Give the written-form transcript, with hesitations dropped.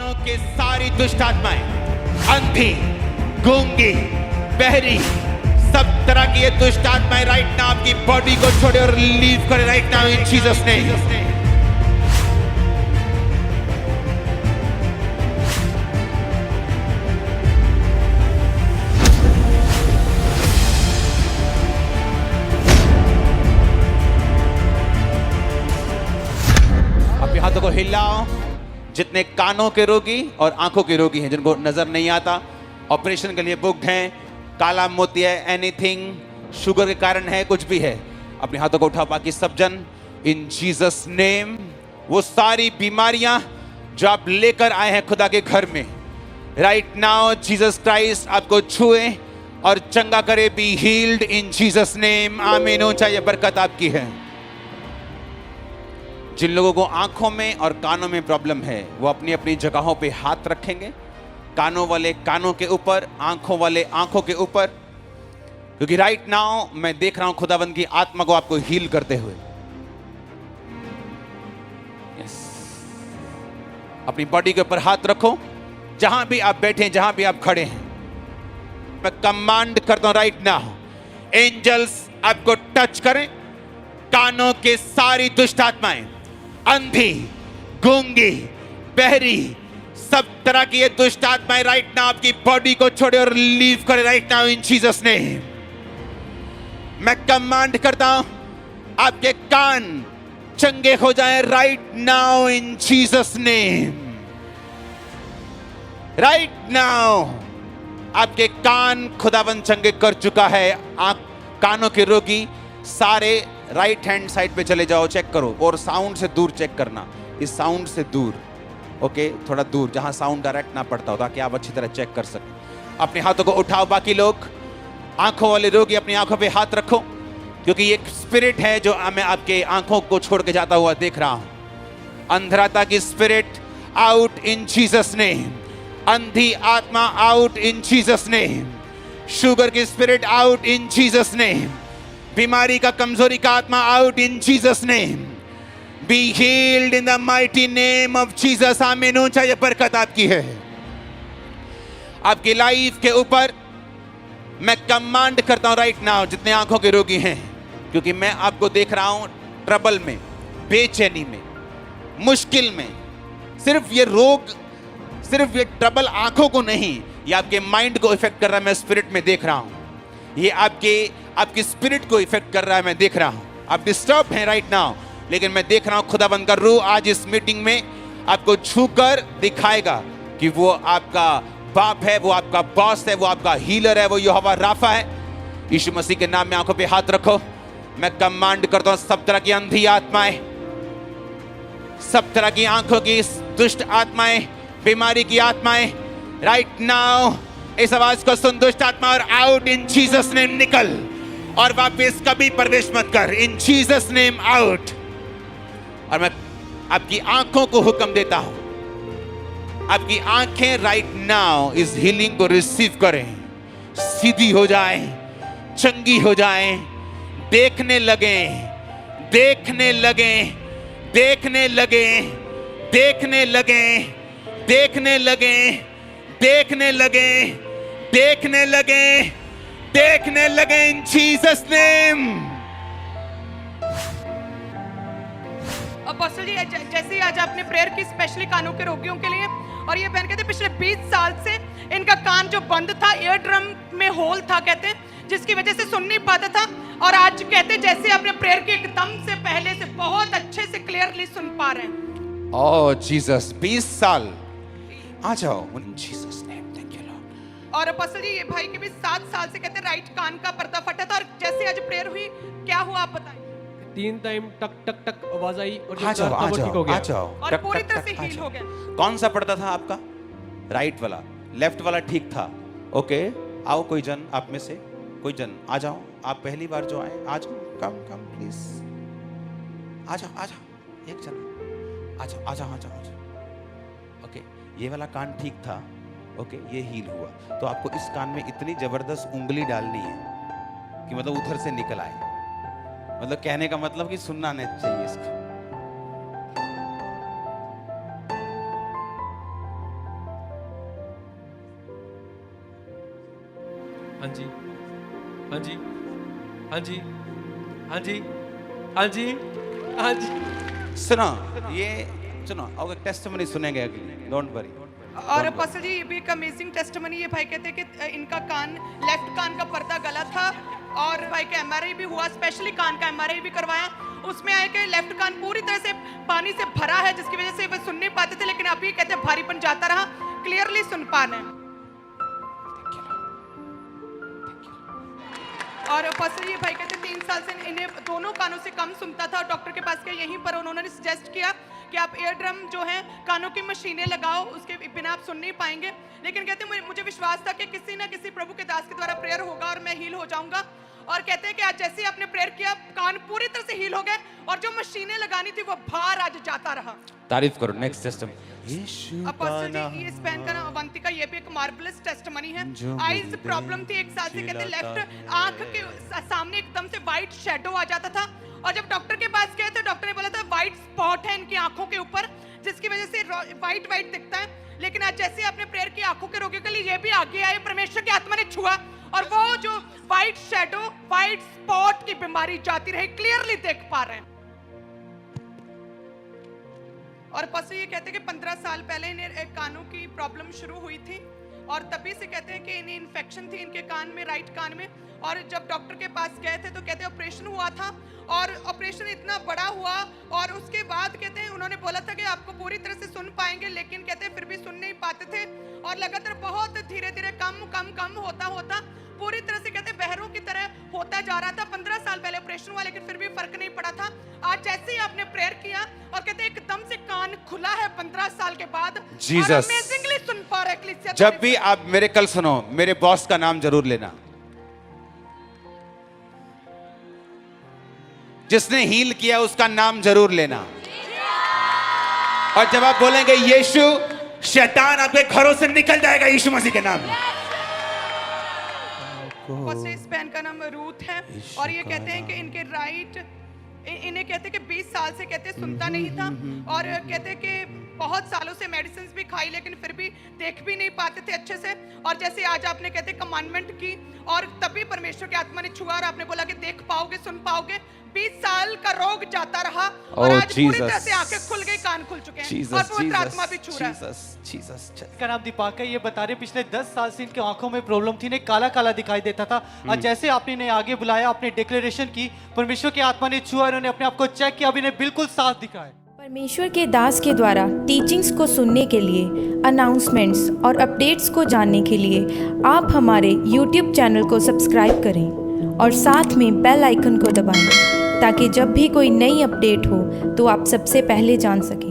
कानों के सारी दुष्ट आत्माएं, अंधी, गूंगी, बहरी, सब तरह की ये दुष्ट आत्माएं राइट नाउ आपकी बॉडी को छोड़े और लीव करे right now in Jesus name. अपने हाथों को हिलाओ। जितने कानों के रोगी और आंखों के रोगी हैं, जिनको नजर नहीं आता, ऑपरेशन के लिए बुक्ड हैं, काला मोती है, एनीथिंग, शुगर के कारण है, कुछ भी है, अपने हाथों को उठाओ। बाकी सब जन इन जीसस नेम, वो सारी बीमारियां जो आप लेकर आए हैं खुदा के घर में, राइट नाउ जीसस क्राइस्ट आपको छुए और चंगा करे। बी हील्ड इन जीसस नेम। आमीन। ऊंचा ये बरकत आपकी है। जिन लोगों को आंखों में और कानों में प्रॉब्लम है, वो अपनी अपनी जगहों पे हाथ रखेंगे। कानों वाले कानों के ऊपर, आंखों वाले आंखों के ऊपर, क्योंकि राइट नाउ मैं देख रहा हूं खुदाबंद की आत्मा को आपको हील करते हुए। यस, अपनी बॉडी के ऊपर हाथ रखो, जहां भी आप बैठे हैं, जहां भी आप खड़े हैं। मैं कमांड करता हूं राइट नाउ, एंजल्स आपको टच करें। कानों के सारी दुष्ट आत्माएं, अंधी, गूंगी, बहरी, सब तरह की ये दुष्ट आत्माएं राइट नाउ आपकी बॉडी को छोड़े और लीव करे right now in Jesus name. मैं कमांड करता हूं आपके कान चंगे हो जाएं right now in Jesus name. Right now आपके कान खुदावन चंगे कर चुका है। कानों के रोगी सारे राइट हैंड साइड पे चले जाओ, चेक करो, और साउंड से दूर चेक करना, इस साउंड से दूर, ओके, थोड़ा दूर जहां साउंड डायरेक्ट ना पड़ता हो, ताकि आप अच्छी तरह चेक कर सकें। अपने हाथों को उठाओ। बाकी लोग, आंखों वाले रोगी अपनी आंखों पे हाथ रखो, क्योंकि एक स्पिरिट है जो मैं आपके आंखों को छोड़ के जाता हुआ देख रहा हूं। अंधराता की spirit out in Jesus name. अंधी आत्मा out in Jesus name. Sugar की spirit out in Jesus name. बीमारी का, कमजोरी का आत्मा out in Jesus name. Be healed in the mighty name of Jesus. आमीन। ऊंचा ये बरकत आपकी है, आपकी लाइफ के ऊपर। मैं कमांड करता हूं राइट नाउ, जितने आंखों के रोगी हैं, क्योंकि मैं आपको देख रहा हूं ट्रबल में, बेचैनी में, मुश्किल में। सिर्फ ये रोग, सिर्फ ये ट्रबल आंखों को नहीं, ये आपके माइंड को इफेक्ट कर रहा है। मैं स्पिरिट में देख रहा हूं, ये आपकी स्पिरिट को इफेक्ट कर रहा है। मैं देख रहा हूं आप डिस्टर्ब हैं राइट नाउ, लेकिन मैं देख रहा हूं खुदाबंद का रूह आज इस मीटिंग में आपको छूकर दिखाएगा कि वो आपका बाप है, वो आपका बॉस है, वो आपका हीलर है, वो यहोवा राफा है। यीशु मसीह के नाम में आंखों पे हाथ रखो। मैं कमांड करता हूं सब तरह की अंधी आत्माएं, सब तरह की आंखों की दुष्ट आत्माएं, बीमारी की आत्माएं, राइट नाउ इस आवाज को सुन। दुष्ट आत्मा और आउट इन जीसस नेम। निकल और वापस कभी प्रवेश मत कर। इन जीसस नेम आउट। और मैं आपकी आंखों को हुक्म देता हूं, आपकी आंखें राइट नाउ इस हीलिंग को रिसीव करें, सीधी हो जाएं, चंगी हो जाएं, देखने लगे, देखने लगे, देखने लगे, देखने लगे, देखने लगे, देखने लगे, देखने लगे, देखने लगे इन जीसस नेम। अपोस्टल जी, जैसे ही आज आपने प्रेयर की स्पेशली कानों के रोगियों के लिए, और ये बहन कहते पिछले 20 साल से इनका कान जो बंद था, ईयर ड्रम में होल था कहते, जिसकी वजह से सुन नहीं पाता था, और आज कहते जैसे आपने प्रेयर की एकदम से पहले से बहुत अच्छे से क्लियरली सुन पा रहे हैं। ओह जीसस, 20 साल। आ जाओ इन Jesus name. Thank you Lord. और अपोस्टल जी, ये भाई के भी 7 साल से कहते राइट कान का पर्दा फटा था, और जैसे आज प्रेयर हुई, क्या हुआ आप बताइए। 3 टाइम टक टक टक आवाज आई और आ जाओ, आ जाओ, आ जाओ। और पूरी तरह से हील हो गया। कौन सा पड़ता था आपका? राइट वाला, लेफ्ट वाला ठीक था। ओके, आओ कोई जन आप में से, कोई जन आ जाओ। आप पहली बार जो आए, आ जाओ, कम कम प्लीज, आ जाओ, आ जाओ, एक जन आ जाओ, आ जाओ, आ जाओ, आ जाओ। ओके, ये वाला कान ठीक था, ओके, ये हील हुआ। तो आपको इस कान में इतनी जबरदस्त उंगली डालनी है कि मतलब उधर से निकल आए। मतलब कहने का मतलब कि सुनना नहीं चाहिए इसका। हाँ जी, हाँ जी, हाँ जी, हाँ जी, हाँ जी, हाँ जी। सुनो, ये सुनो, और एक टेस्टिमनी सुनेंगे अगली, डोंट वरी। और पास्टर जी ये भी एक अमेजिंग टेस्टिमनी है। भाई कहते हैं कि इनका कान, लेफ्ट कान का पर्दा गला था और भाई का एमआरआई भी हुआ, स्पेशली कान का एमआरआई भी करवाया। उसमें आए कि लेफ्ट कान पूरी तरह से पानी से भरा है, जिसकी वजह से वे सुन नहीं पाते थे, लेकिन अभी कहते हैं भारीपन जाता रहा, क्लियरली सुन पा रहे हैं। और पास्टर ये भाई कहते 3 साल से इन्हें दोनों कानों से कम सुनता था और डॉक्टर के पास गए, यहीं पर उन्होंने सजेस्ट किया कि आप एयर ड्रम जो है कानों की मशीनें लगाओ, उसके बिना आप सुन नहीं पाएंगे। लेकिन कहते मुझे विश्वास था कि किसी ना किसी प्रभु के दास के द्वारा प्रेयर होगा और मैं हील हो जाऊंगा। और कहते हैं कि आज जैसे ही आपने प्रेयर किया, कान पूरी तरह से हील हो गए और जो मशीनें लगानी थी वो बाहर आज जाता रहा। तारीफ करो। Next testimony. पास्टर जी ये स्पैन का नाम अवंतिका, ये भी एक मार्वलस टेस्टिमनी है। आईज प्रॉब्लम थी 1 साल से, कहते लेफ्ट आंख के सामने एकदम से वाइट शैडो आ जाता था और जब डॉक्टर के पास गए तो डॉक्टर ने बोला था वाइट स्पॉट है इनकी आंखों के ऊपर, जिसकी वजह से वाइट वाइट दिखता है। लेकिन आज जैसे आपने प्रेयर की, आंखों के रोगियों के लिए ये भी आगे आए, परमेश्वर की आत्मा ने छुआ और वो जो वाइट शैडो, वाइट स्पॉट की बीमारी जाती रही, क्लियरली देख पा रहे हैं। और पास्टर ये कहते हैं कि 15 साल पहले इन्हें कानों की प्रॉब्लम शुरू हुई थी और तभी से कहते हैं कि इन्हें इन्फेक्शन थी इनके कान में, राइट कान में। और जब डॉक्टर के पास गए थे तो कहते हैं ऑपरेशन हुआ था और ऑपरेशन इतना बड़ा हुआ और उसके बाद कहते हैं उन्होंने बोला था कि आपको पूरी तरह से सुन पाएंगे, लेकिन कहते हैं फिर भी सुन नहीं पाते थे और लगातार बहुत धीरे धीरे कम होता होता पूरी तरह से कहते हैं बहरों की तरह होता जा रहा था। 15 साल पहले ऑपरेशन हुआ लेकिन फिर भी फर्क नहीं पड़ा था। आज जैसे ही आपने प्रेयर किया और कहते हैं एकदम से कान खुला है 15 साल के बाद, जीसस अमेजिंगली सुन पा रहे हैं। जब भी आप मेरे कल सुनो, मेरे बॉस का नाम जरूर लेना, जिसने हील किया उसका नाम जरूर लेना। और जब आप बोलेंगे यीशु, शैतान आपके घरों से निकल जाएगा यीशु मसीह के नाम में। इस बहन का नाम रूथ है और ये कहते हैं कि इनके इन्हें कहते हैं कि 20 साल से कहते हैं सुनता नहीं था और कहते हैं कि बहुत सालों से मेडिसिन भी खाई लेकिन फिर भी देख भी नहीं पाते थे अच्छे से। और जैसे आज आपने कहते हैं कमांडमेंट की और तभी परमेश्वर की आत्मा ने छुआ और आपने बोला कि देख पाओगे, सुन पाओगे। 20 साल का रोग जाता रहा और आज पूरी तरह से आंखें खुल गई, कान खुल चुके हैं और पवित्र आत्मा भी छू रहा है। इसका नाम दीपक है। ये बता रहे पिछले 10 साल से इनकी आंखों में प्रॉब्लम थी, इन्हें काला काला दिखाई देता था। आज जैसे आपने इन्हें आगे बुलाया, आपने डिक्लेरेशन की, परमेश्वर की आत्मा ने छुआ, इन्होंने अपने आप को चेक किया, अब इन्हें बिल्कुल साफ दिखा है। परमेश्वर के दास के द्वारा टीचिंग्स को सुनने के लिए, अनाउंसमेंट्स और अपडेट्स को जानने के लिए आप हमारे YouTube चैनल को सब्सक्राइब करें और साथ में बेल आइकन को दबाएं ताकि जब भी कोई नई अपडेट हो तो आप सबसे पहले जान सकें।